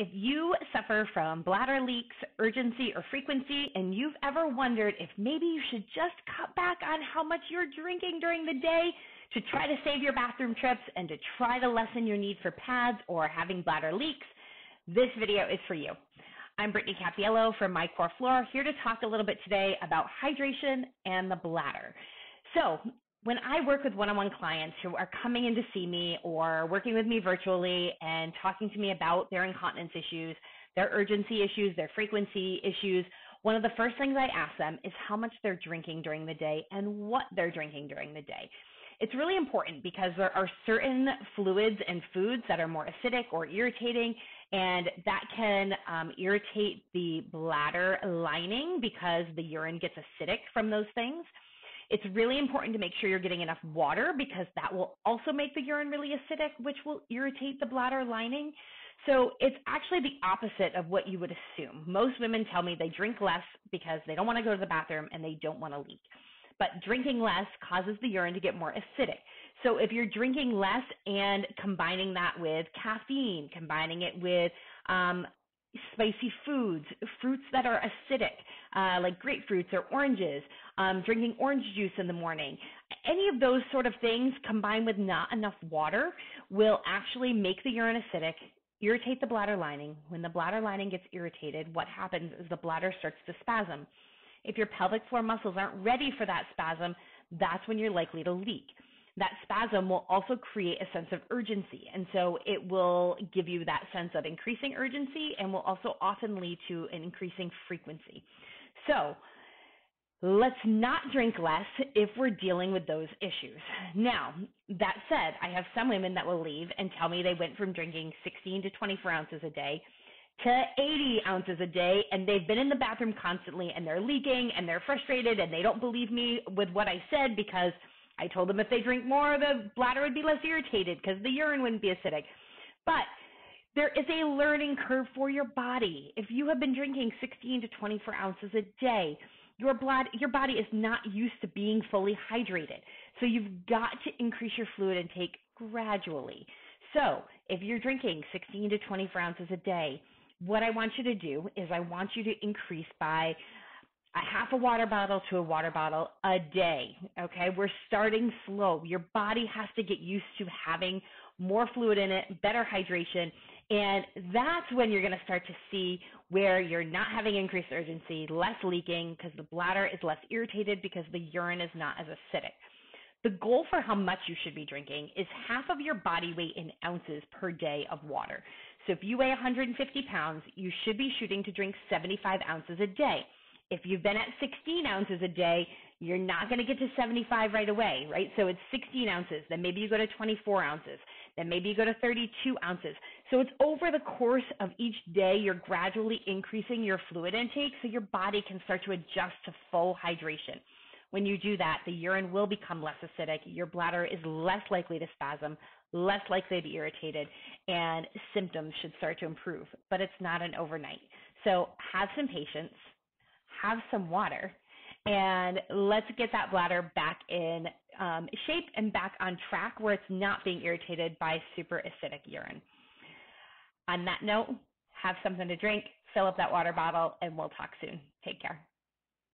If you suffer from bladder leaks, urgency, or frequency, and you've ever wondered if maybe you should just cut back on how much you're drinking during the day to try to save your bathroom trips and to try to lessen your need for pads or having bladder leaks, this video is for you. I'm Britt from My Core Flora, here to talk a little bit today about hydration and the bladder. So, when I work with one-on-one clients who are coming in to see me or working with me virtually and talking to me about their incontinence issues, their urgency issues, their frequency issues, one of the first things I ask them is how much they're drinking during the day and what they're drinking during the day. It's really important because there are certain fluids and foods that are more acidic or irritating, and that can irritate the bladder lining because the urine gets acidic from those things. It's really important to make sure you're getting enough water because that will also make the urine really acidic, which will irritate the bladder lining. So it's actually the opposite of what you would assume. Most women tell me they drink less because they don't want to go to the bathroom and they don't want to leak. But drinking less causes the urine to get more acidic. So if you're drinking less and combining that with caffeine, combining it with spicy foods, fruits that are acidic, like grapefruits or oranges, drinking orange juice in the morning. Any of those sort of things combined with not enough water will actually make the urine acidic, irritate the bladder lining. When the bladder lining gets irritated, what happens is the bladder starts to spasm. If your pelvic floor muscles aren't ready for that spasm, that's when you're likely to leak. That spasm will also create a sense of urgency, and so it will give you that sense of increasing urgency and will also often lead to an increasing frequency. So let's not drink less if we're dealing with those issues. Now, that said, I have some women that will leave and tell me they went from drinking 16 to 24 ounces a day to 80 ounces a day, and they've been in the bathroom constantly, and they're leaking, and they're frustrated, and they don't believe me with what I said because I told them if they drink more, the bladder would be less irritated because the urine wouldn't be acidic. But there is a learning curve for your body. If you have been drinking 16 to 24 ounces a day, your body is not used to being fully hydrated. So you've got to increase your fluid intake gradually. So if you're drinking 16 to 24 ounces a day, what I want you to do is I want you to increase by a half a water bottle to a water bottle a day, okay? We're starting slow. Your body has to get used to having more fluid in it, better hydration, and that's when you're going to start to see where you're not having increased urgency, less leaking because the bladder is less irritated because the urine is not as acidic. The goal for how much you should be drinking is half of your body weight in ounces per day of water. So if you weigh 150 pounds, you should be shooting to drink 75 ounces a day. If you've been at 16 ounces a day, you're not going to get to 75 right away, right? So it's 16 ounces. Then maybe you go to 24 ounces. Then maybe you go to 32 ounces. So it's over the course of each day, you're gradually increasing your fluid intake so your body can start to adjust to full hydration. When you do that, the urine will become less acidic. Your bladder is less likely to spasm, less likely to be irritated, and symptoms should start to improve. But it's not an overnight. So have some patience. Have some water, and let's get that bladder back in shape and back on track where it's not being irritated by super acidic urine. On that note, have something to drink, fill up that water bottle, and we'll talk soon. Take care.